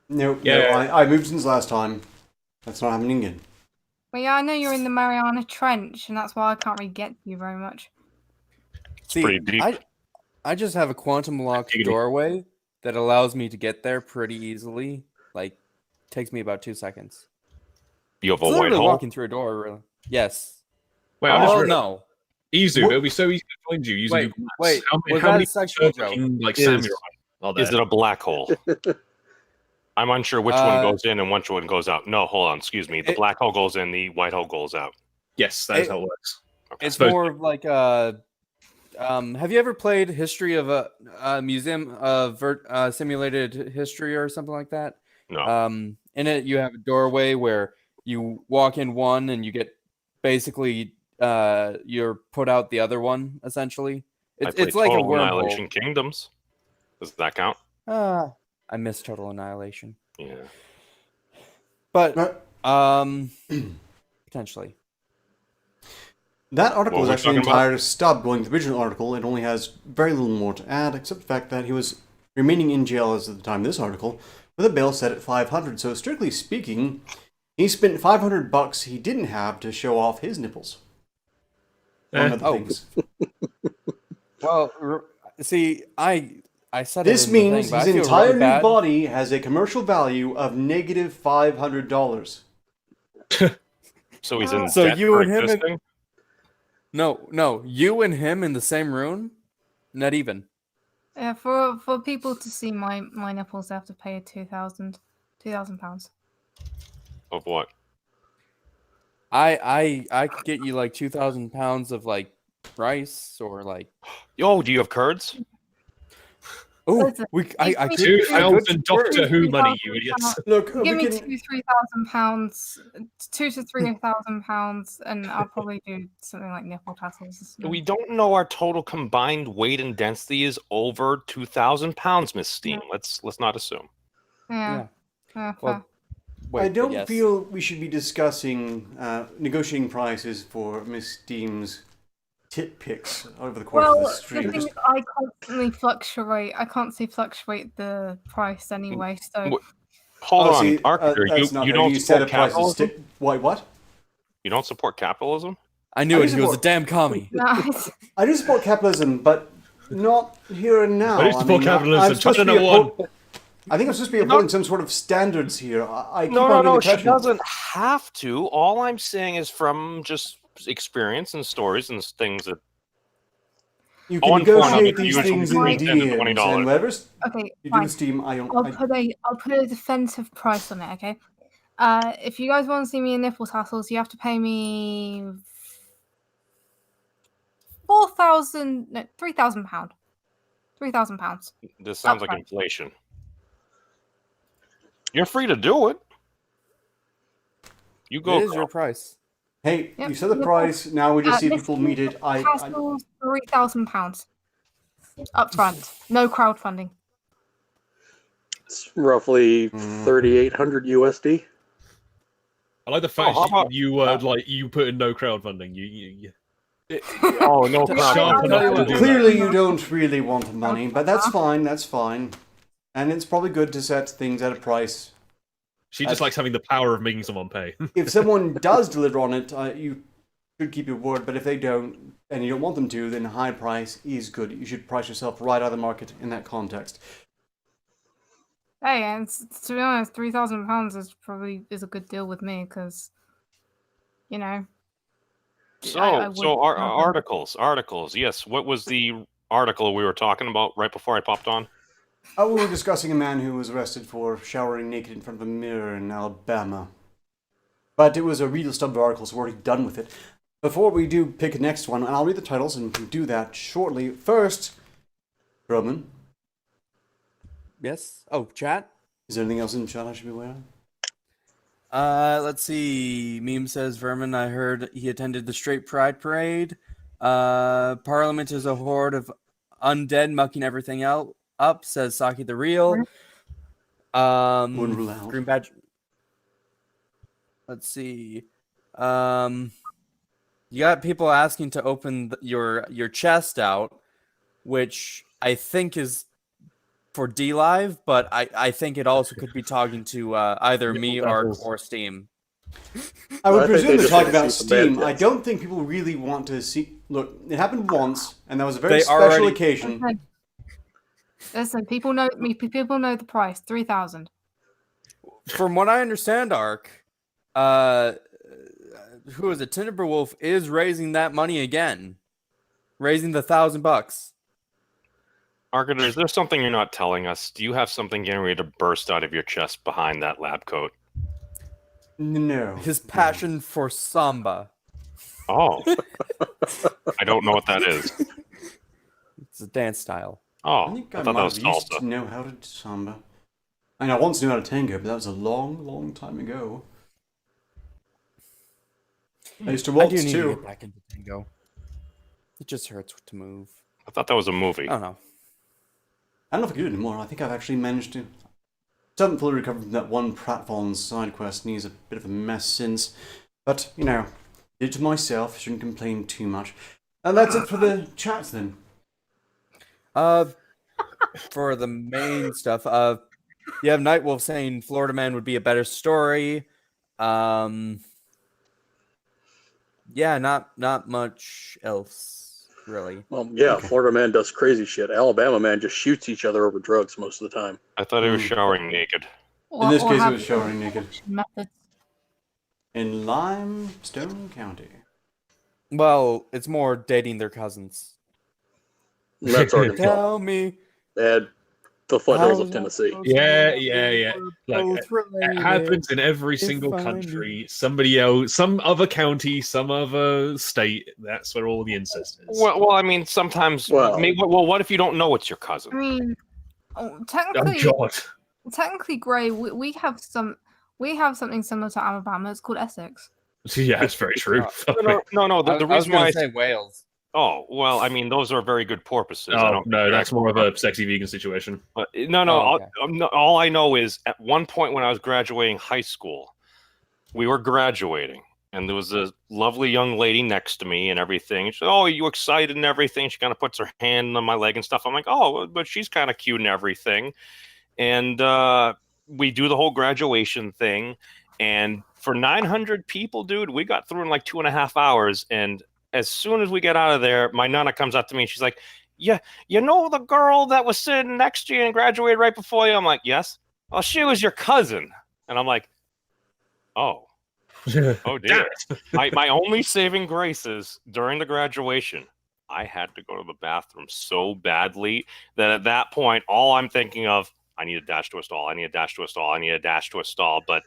No, Yeah. I moved since last time. That's not happening again. Well, yeah, I know you're in the Mariana Trench, and that's why I can't really get to you very much. See, pretty deep. I just have a quantum locked Giggity. doorway that allows me to get there pretty easily. Like, takes me about 2 seconds. You have a It's white literally hole. walking through a door, really. Yes. Wait, I just Oh, realized. no. Ezub, What- it'll be so easy to find you using Wait, Google Maps. wait, How was how that many a sexual joke? looking, like Is- samurai are there? Is it a black hole? I'm unsure which one goes in and which one goes out. No, hold on. Excuse me. The It- black hole goes in. The white hole goes out. Yes, that is how it works. Okay. It's Suppose- more of like have you ever played History of a Museum of Simulated History or something like that? No. In it, you have a doorway where you walk in one and you get basically you're put out the other one, essentially. I played It's like a Total Annihilation wormhole. Kingdoms. Does that count? I miss Total Annihilation. Yeah. But But potentially. that article What is we're actually an talking about? entire stub going to the original article. It only has very little more to add, except the fact that he was remaining in jail as of the time of this article, with a bail set at 500. So strictly speaking, he spent $500 he didn't have to show off his nipples. Among other Oh. things. Well, see, I said This it in the means thing, but I his feel entire really new bad. body has a commercial value of negative $500. So he's in So debt you for and him and- existing? No, you and him in the same room? Not even. Yeah, for people to see my nipples, they have to pay £2,000. Of what? I could get you like 2,000 pounds of like rice or like. Yo, do you have curds? Oh, Listen, I could. 2,000 Doctor could- Who money, you idiots. Look, Give we me can... £2,000-3,000, £2,000 to £3,000, and I'll probably do something like nipple tassels. or something. We don't know our total combined weight and density is over 2,000 pounds, Miss Steam. Let's not assume. Yeah. Well, fair. wait, I don't yes. feel we should be discussing negotiating prices for Miss Deem's tit pics over the course of Well, the the stream. thing is, I constantly fluctuate. I can't see fluctuate the price anyway. So Wh- Hold on, see, Arketer, that's not you fair. don't You set support a price to capitalism? stick. Why? What? You don't support capitalism? I knew I it. He was a support- damn commie. nice. I do support capitalism, but not here and now. I do support capitalism. I'm supposed to be China won. I think I'm supposed to be upholding some sort of standards here. I keep No, on getting the she impression- doesn't have to. All I'm saying is from just experience and stories and things that You can on foreign negotiate other these usually things in $20 DMs and whatever's Okay, you do fine. with Steam. I'll put a defensive price on it. Okay. If you guys want to see me in nipple tassels, you have to pay me £3,000. £3,000. this sounds like Upfront. inflation. You're free to do it. You go. It is girl. your price. Hey, Yep. you set the price. Now we just see if Miss people meet it. Tassels, £3,000 up front. No crowdfunding. It's roughly 3,800 USD. I like the fact how about- you put in no crowdfunding. You Oh no! So crap. sharp enough to do that. Clearly, you don't really want the money, but that's fine. That's fine. And it's probably good to set things at a price. She just likes having the power of making someone pay. If someone does deliver on it, you should keep your word. But if they don't, and you don't want them to, then a high price is good. You should price yourself right out of the market in that context. Hey, and to be honest, £3,000 is a good deal with me because, you know. So, I would have them. articles. Yes. What was the article we were talking about right before I popped on? Oh, we were discussing a man who was arrested for showering naked in front of a mirror in Alabama. But it was a real stub of articles, so we're already done with it. Before we do pick the next one, and I'll read the titles and we can do that shortly. First, Roman, Yes. Oh, chat. is there anything else in the chat I should be aware of? Let's see. Meme says Vermin. I heard he attended the Straight Pride Parade. Parliament is a horde of undead mucking everything up. Says Saki the Real. Wouldn't rule out. Green Badge. Let's see. You got people asking to open your chest out, which I think is for D Live, but I think it also could be talking to either me or Steam. I would I think presume they they're just talking wanna about see some bad Steam. I tits. don't think people really want to see. Look, it happened once, and that was a very They special already- occasion. Listen, people know me. People know the price. 3,000. From what I understand, Ark, who is it? Timberwolf is raising that money again, raising the $1,000. Arketer, is there something you're not telling us? Do you have something getting ready to burst out of your chest behind that lab coat? No. His passion for samba. Oh. I don't know what that is. It's a dance style. Oh, I think I I thought that might was have used salsa. to know how to samba. I mean, I once knew how to tango, but that was a long, long time ago. I used to I waltz do need to too. get back into tango. It just hurts to move. I thought that was a movie. I don't know. I don't know if I can do it anymore. I think I've actually managed to. Still haven't fully recovered from that one Pratfall's side quest, and he's a bit of a mess since. But, you know, did it to myself, shouldn't complain too much. And that's it for the chats then. For the main stuff, you have Nightwolf saying Florida Man would be a better story. Yeah, not much else really. Well, yeah, Okay. Florida man does crazy shit. Alabama man just shoots each other over drugs most of the time. I thought he was showering naked. In this case, it have was showering naked. methods. In Limestone County. Well, it's more dating their cousins. And that's Arkansas. Tell me. And the foothills how of Tennessee. Yeah. Like, both it related. happens in every If single I country. Somebody else, some other county, some other state. That's where all the incest is. Well, I mean, sometimes. Well- What if you don't know it's your cousin? I mean, Oh technically, God. Gray, we have something similar to Alabama. It's called Essex. Yeah, that's very true. No. The I was reason gonna why. say Wales. Oh well, I mean, those are very good porpoises. I Oh don't. no, that's more of a sexy vegan situation. No. Oh, okay. All I know is at one point when I was graduating high school, we were graduating, and there was a lovely young lady next to me and everything. She said, "Oh, are you excited and everything?" She kind of puts her hand on my leg and stuff. I'm like, "Oh, but she's kind of cute and everything." And we do the whole graduation thing, and for 900 people, dude, we got through in like 2.5 hours. And as soon as we get out of there, my nana comes up to me and she's like, "Yeah, you know the girl that was sitting next to you and graduated right before you?" I'm like, "Yes." "Well, she was your cousin." And I'm like, "Oh, oh dear." My only saving grace is during the graduation, I had to go to the bathroom so badly that at that point, all I'm thinking of, I need a dash to a stall. I need a dash to a stall. I need a dash to a stall. But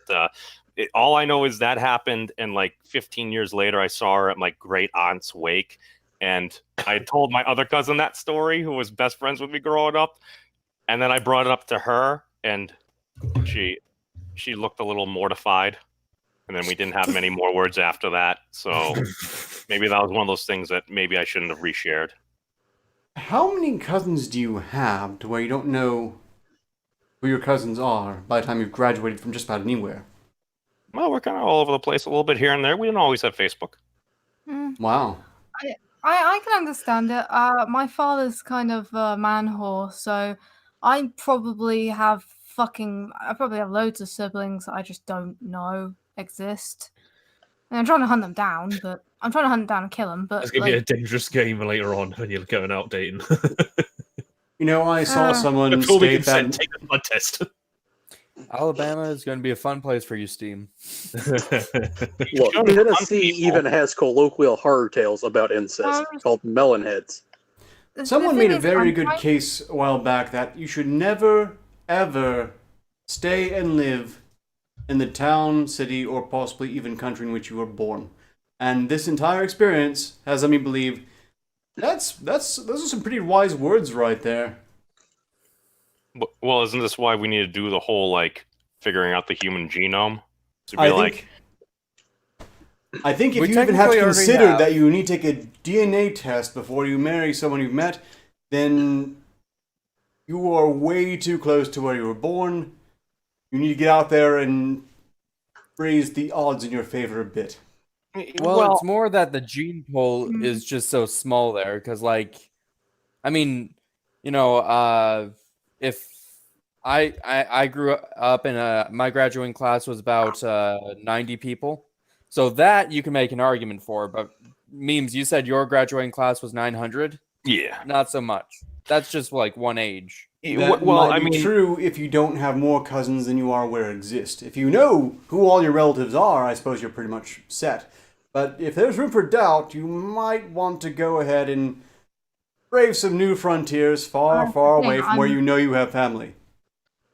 all I know is that happened, and like 15 years later, I saw her at my great aunt's wake, and I told my other cousin that story, who was best friends with me growing up, and then I brought it up to her, and she looked a little mortified, and then we didn't have many more words after that. So maybe that was one of those things that maybe I shouldn't have reshared. How many cousins do you have to where you don't know who your cousins are by the time you've graduated from just about anywhere? Well, we're kind of all over the place a little bit here and there. We didn't always have Facebook. Wow. I can understand it. My father's kind of a man whore, so I probably have loads of siblings that I just don't know exist. And I'm trying to hunt them down, but I'm trying to hunt them down and kill them. But That's gonna be a dangerous game later on when you're going out dating. You know, I saw someone Before we state can that. take a blood test. Alabama is going to be a fun place for you, Steam. Look, Shut up, Tennessee people. even has colloquial horror tales about incest called melonheads. Someone made a very good case a while back that you should never, ever stay and live in the town, city, or possibly even country in which you were born. And this entire experience has let me believe those are some pretty wise words right there. Well, isn't this why we need to do the whole like figuring out the human genome? To be I think if We you even have to technically already consider have. that you need to take a DNA test before you marry someone you've met, then you are way too close to where you were born. You need to get out there and raise the odds in your favor a bit. Well, it's more that the gene pool is just so small there, because, like, I mean, you know, if I grew up in my graduating class was about 90 people, so that you can make an argument for. But Memes, you said your graduating class was 900. yeah. Not so much. That's just like one age. That Well, might I be mean, true if you don't have more cousins than you are aware exist. If you know who all your relatives are, I suppose you're pretty much set. But if there's room for doubt, you might want to go ahead and brave some new frontiers far, far away from where you know you have family.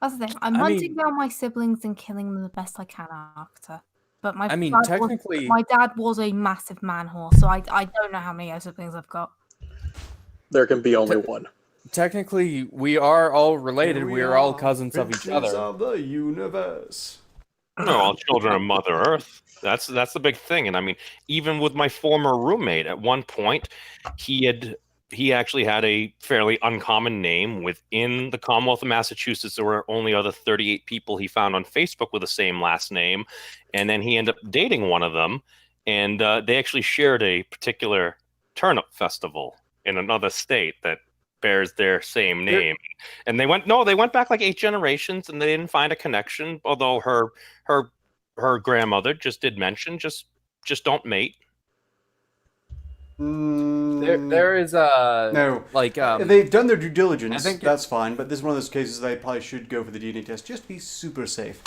That's the thing. I'm hunting down my siblings and killing them the best I can, Arketer. But my technically, my dad was a massive man horse, so I don't know how many siblings I've got. There can be only one. technically, we are all related. Here We are all cousins of each princes other. of the universe. no, all children of Mother Earth. That's the big thing. And I mean, even with my former roommate, at one point, he actually had a fairly uncommon name within the Commonwealth of Massachusetts. There were only other 38 people he found on Facebook with the same last name, and then he ended up dating one of them, and they actually shared a particular turnip festival in another state that bears their same name. And they went back like 8 generations, and they didn't find a connection. Although her grandmother just did mention just don't mate. There is No. like If they've done their due diligence, I think that's fine. But this is one of those cases they probably should go for the DNA test. Just be super safe.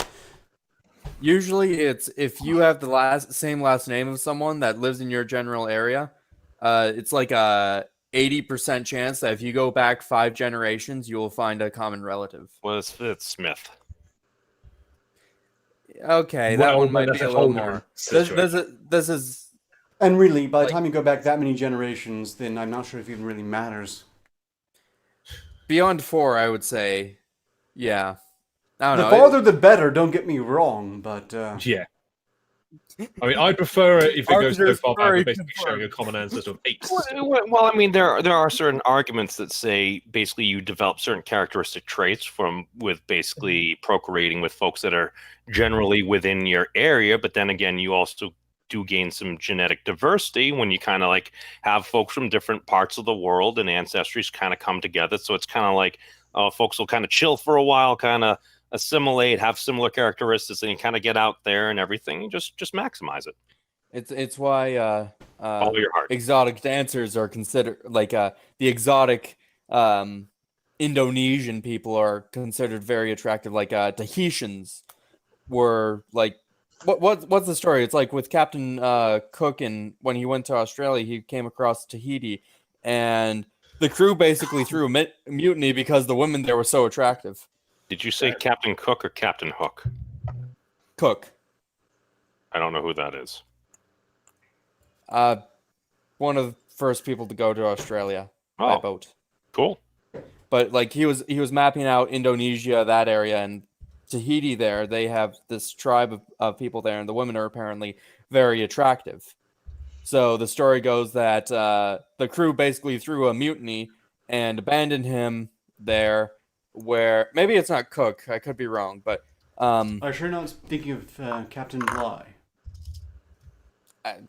usually it's if you have the same last name of someone that lives in your general area, it's like a 80% chance that if you go back 5 generations, you will find a common relative. Well, it's Smith. Okay, that Well, one might that's be a a little whole more. different This is And really, by the Like- time you go back that many generations, then I'm not sure if it even really matters. beyond 4, I would say. Yeah. I don't The know. farther the better, don't get me wrong, but Yeah. I mean, I'd prefer it if it goes so Arketer's far back, very we're basically showing a confirmed. common ancestor of apes. Well, I mean, there are certain arguments that say basically you develop certain characteristic traits with basically procreating with folks that are generally within your area, but then again, you also do gain some genetic diversity when you kind of like have folks from different parts of the world and ancestries kind of come together. So it's kind of like folks will kind of chill for a while, kind of assimilate, have similar characteristics, and you kind of get out there and everything. You just maximize it. It's why Follow your heart. exotic dancers are considered like the exotic Indonesian people are considered very attractive. Like Tahitians were like what's the story? It's like with Captain Cook, and when he went to Australia, he came across Tahiti, and the crew basically threw a mutiny because the women there were so attractive. Did you say Captain Cook or Captain Hook? Cook, I don't know who that is. one of the first people to go to Australia by Oh, boat. cool. But like he was mapping out Indonesia, that area, and Tahiti there, they have this tribe of people there, and the women are apparently very attractive. So the story goes that the crew basically threw a mutiny and abandoned him there, where maybe it's not Cook, I could be wrong, but I'm sure not thinking of Captain Bligh.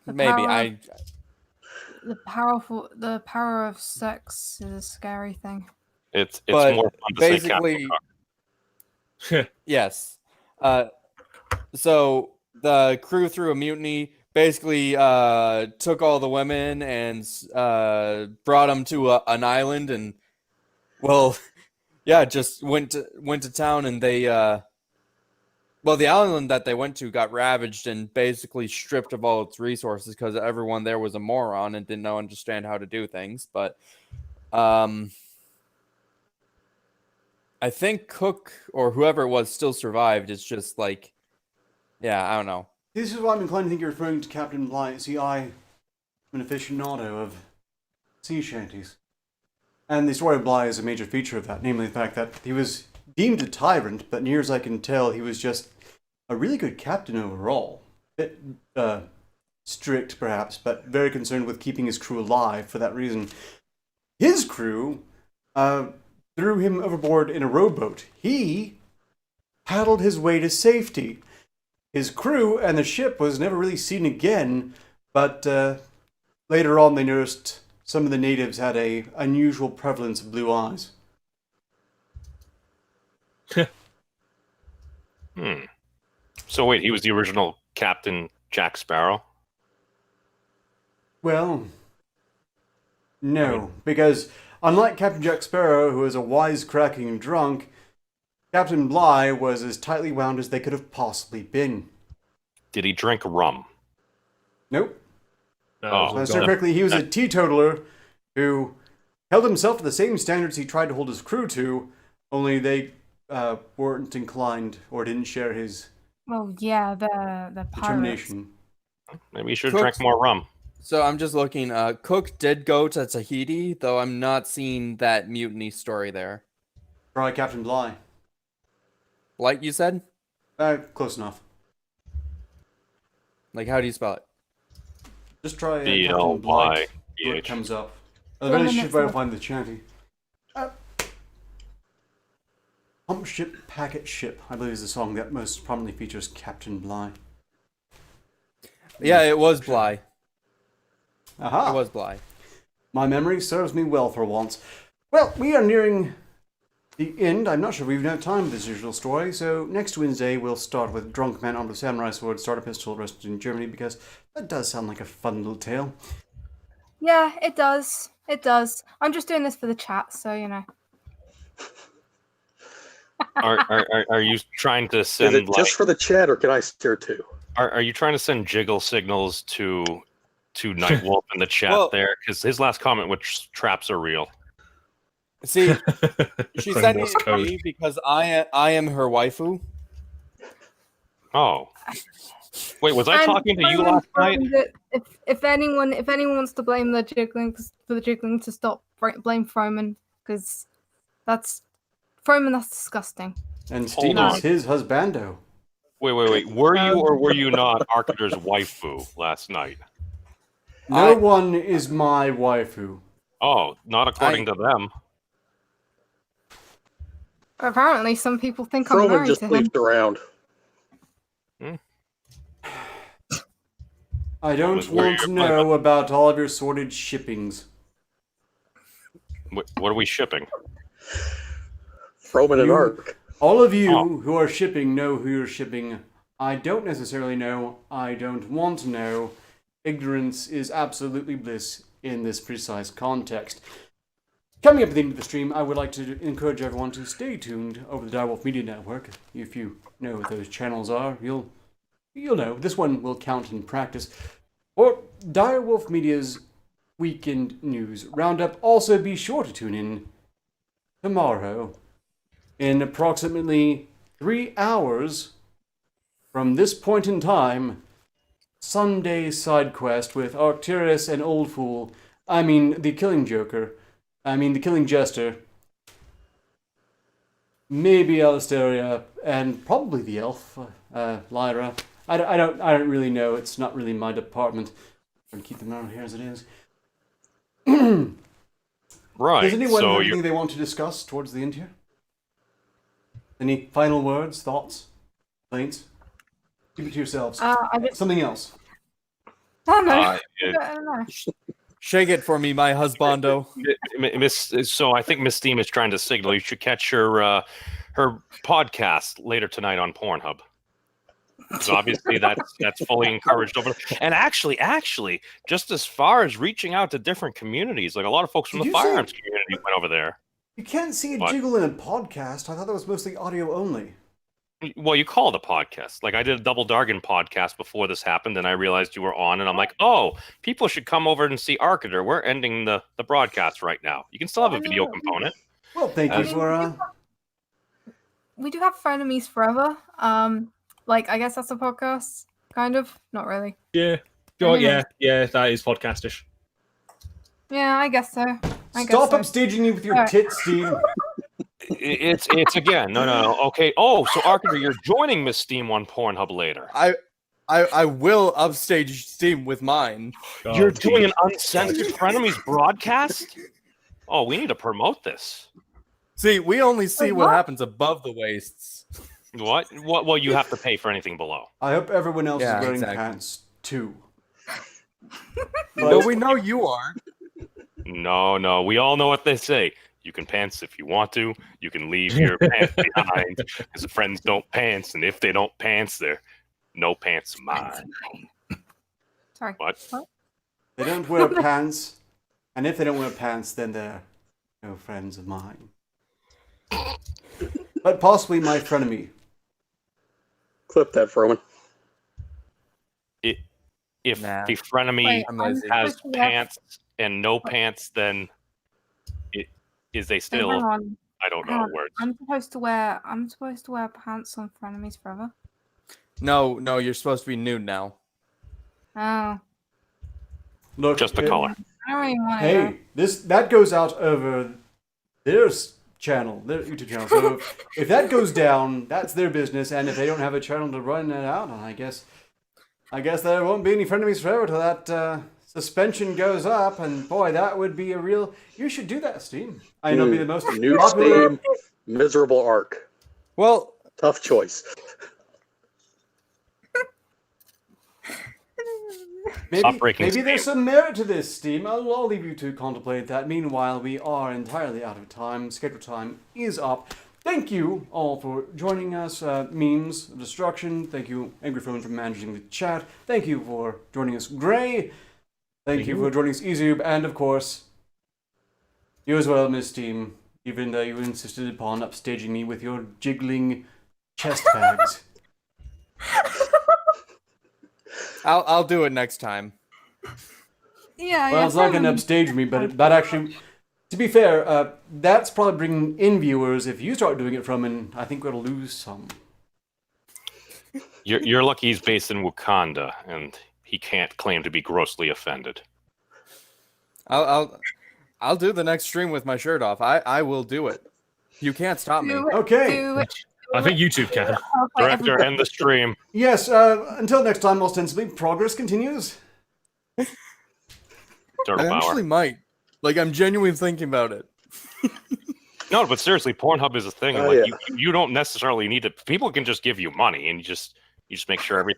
maybe The power of sex is a scary thing. It's But more fun to say basically, Captain Cook. yes. So the crew threw a mutiny, basically took all the women and brought them to an island, and well, yeah, just went to town, and they Well, the island that they went to got ravaged and basically stripped of all its resources because everyone there was a moron and didn't understand how to do things. But I think Cook or whoever it was still survived. It's just like, yeah, I don't know. This is why I'm inclined to think you're referring to Captain Bligh. See, I'm an aficionado of sea shanties. And the story of Bligh is a major feature of that, namely the fact that he was deemed a tyrant, but near as I can tell, he was just a really good captain overall. A bit strict, perhaps, but very concerned with keeping his crew alive for that reason. His crew threw him overboard in a rowboat. He paddled his way to safety. His crew and the ship was never really seen again, but later on they noticed some of the natives had a unusual prevalence of blue eyes. So wait, he was the original Captain Jack Sparrow? Well, no, because unlike Captain Jack Sparrow, who was a wisecracking drunk, Captain Bligh was as tightly wound as they could have possibly been. Did he drink rum? Nope. Oh, If I understand correctly, he was a teetotaler who held himself to the same standards he tried to hold his crew to, only they weren't inclined or didn't share his Well, yeah, the pirates. determination. Maybe he should Cook's- drink more rum. So I'm just looking. Cook did go to Tahiti, though I'm not seeing that mutiny story there. Try Captain Bligh. Like you said? Close enough. Like, how do you spell it? Just try Captain B-L-Y-H. Bligh. See what comes up. Well, Very then ship that's I not- find the chanty. Pump Ship, Packet Ship, I believe is the song that most prominently features Captain Bligh. Yeah, it was Bligh. Aha! It was Bligh. My memory serves me well for once. Well, we are nearing the end. I'm not sure we've enough time for this usual story, so next Wednesday we'll start with Drunk Man armed with samurai sword, start a pistol arrested in Germany, because that does sound like a fun little tale. Yeah, it does. It does. I'm just doing this for the chat, so you know. Are you trying to Is send it just for the chat, or can I steer too? are you trying to send jiggle signals to Nightwolf in the chat Well- there? Because his last comment was traps are real. See, she Playing sent it Morse to code. me because I am her waifu. Oh. Wait, was I And talking to you Roman last night? told that if anyone wants to blame the jiggling for the jiggling, to stop blame Froman, because that's disgusting. And Hold Steve on. is his husbando. Wait. Were you or were you not Arketer's waifu last night? No one is my waifu. Oh, not according to them. Apparently, some people think I'm Froman married just to him. leafed around. I don't Were want you- to know about all of your sordid shippings. What are we shipping? Froman and You- Ark. All of you Oh. who are shipping know who you're shipping. I don't necessarily know. I don't want to know. Ignorance is absolutely bliss in this precise context. Coming up at the end of the stream, I would like to encourage everyone to stay tuned over the Direwolf Media Network. If you know what those channels are, you'll know. This one will count in practice. Or Direwolf Media's Weekend News Roundup. Also be sure to tune in tomorrow in approximately 3 hours from this point in time. Sunday side quest with Arcturus and Old Fool. I mean, the Killing Joker. I mean, the Killing Jester. Maybe Alistaria, and probably the elf, Lyra. I don't really know. It's not really my department. I'm gonna keep them around here as it is. Right. Does anyone so have you're anything they want to discuss towards the end here? Any final words, thoughts, complaints? Keep it to yourselves. I just, Something else. I don't know. uh, I don't know. Shake it for me, my husbando. So I think Miss Steam is trying to signal you should catch her podcast later tonight on Pornhub. So obviously that's fully encouraged over. And actually, just as far as reaching out to different communities, like a lot of folks from Did the you say- firearms community went over there. You can't see a What? jiggle in a podcast. I thought that was mostly audio only. Well, you call it a podcast. Like I did a Double Dargan podcast before this happened, and I realized you were on, and I'm like, oh, people should come over and see Arketer. We're ending the broadcast right now. You can still have a video component. Well, thank you for. We do have Frenemies Forever. Like I guess that's a podcast, kind of. Not really. Yeah. Oh, yeah, that is podcastish. Yeah, I guess so. Stop upstaging me with your tits, Steve. It's again. No. Okay. Oh, so Arketer, you're joining Miss Steam on Pornhub later. I will upstage Steam with mine. You're doing an uncensored Frenemies broadcast? Oh, we need to promote this. See, we only see what happens above the waists. What? Well, you have to pay for anything below. I hope everyone else is wearing exactly. pants too. No, we know you are. No. We all know what they say. You can pants if you want to. You can leave your pants behind because the friends don't pants, and if they don't pants, they're no pants of mine. Sorry. What? They don't wear pants, and if they don't wear pants, then they're no friends of mine. But possibly my frenemy. Clip that, Froman. If Nah. the frenemy has I'm pants and no pants, then is they still? Hang on. I don't Hang know on. words. I'm supposed to wear pants on Frenemies Forever. No, you're supposed to be nude now. Oh. Look, Just the color. I don't even want to. Hey, that goes out over their channel, their YouTube channel. So if that goes down, that's their business. And if they don't have a channel to run it out on, I guess there won't be any frenemies forever till that suspension goes up. And boy, that would be a real. You should do that, Steam. I know, it'd be the most New popular. Steam, miserable Ark. Well, Tough choice. Maybe there's some merit to this, Steam. I'll leave you to contemplate that. Meanwhile, we are entirely out of time. Schedule time is up. Thank you all for joining us. Memes of Destruction. Thank you, Angry Phone, for managing the chat. Thank you for joining us, Gray. Thank you for joining us, Ezoob. And of course, you as well, Miss Steam. Even though you insisted upon upstaging me with your jiggling chest bags. I'll do it next time. Yeah. Well, it's not going to upstage me, but that actually, to be fair, that's probably bringing in viewers. If you start doing it from, and I think we'll lose some. You're lucky he's based in Wakanda, and he can't claim to be grossly offended. I'll do the next stream with my shirt off. I will do it. You can't stop me. Okay. I think YouTube can. Director, end the stream. Yes, until next time, ostensibly, progress continues. I Turtle actually Power. might. Like, I'm genuinely thinking about it. No, but seriously, Pornhub is a thing. Oh, Like yeah. you don't necessarily need to. People can just give you money, and you just make sure everything